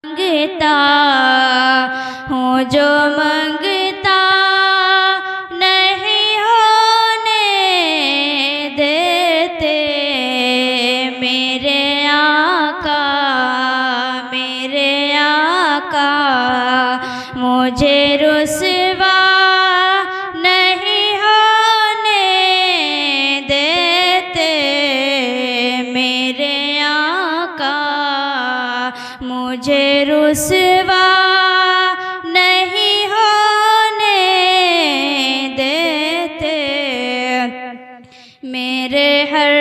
मांगता हूँ जो मांगता नहीं होने देते मेरे आका मुझे रुसवा नहीं होने देते मेरे आका मुझे रुसवा नहीं होने देते मेरे हर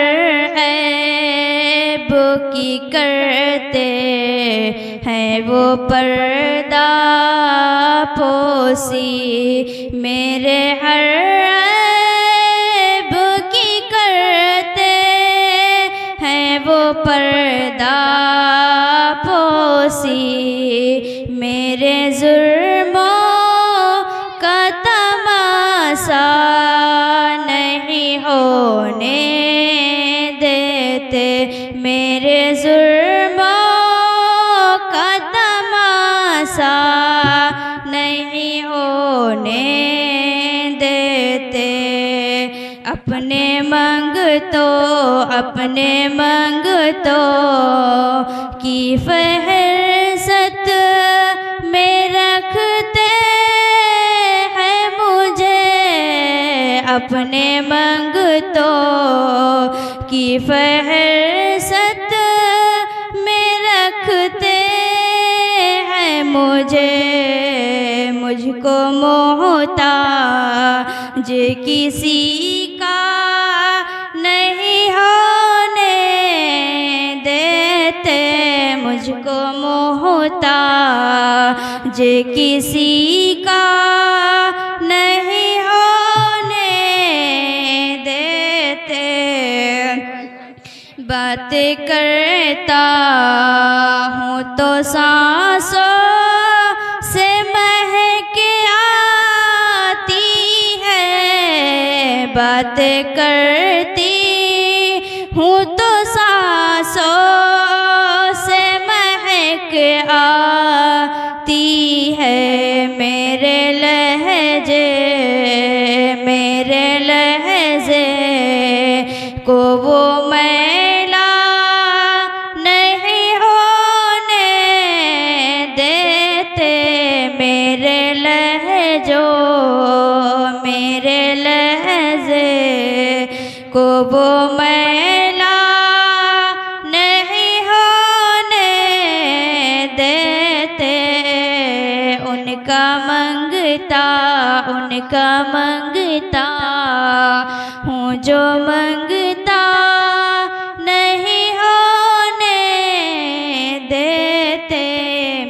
ऐब की करते हैं वो पर्दा पोसी मेरे हर ऐब की करते हैं वो पर्दा पोसी मेरे जुर्मों का तमाशा नहीं होने देते मेरे जुर्मों का तमाशा नहीं होने देते अपने मंगतों की फहरिस्त में रखते हैं मुझे अपने मंगतों की फहरिस्त में रखते हैं मुझको मोहताज किसी का नहीं होने देते मुझको मोहताज किसी का नहीं होने देते बात करता हूँ तो सांसों से महक आती है बात करती हूँ तो सांसों से महक आती है मेरे लहजे को वो मैला नहीं होने देते मेरे लहजे को वो मैला नहीं होने देते उनका मंगता हूँ जो मंगता नहीं होने देते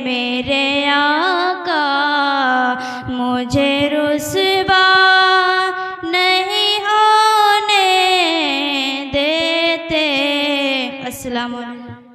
मेरे आका मुझे रुसवा नहीं होने देते। अस्सलाम वालेकुम।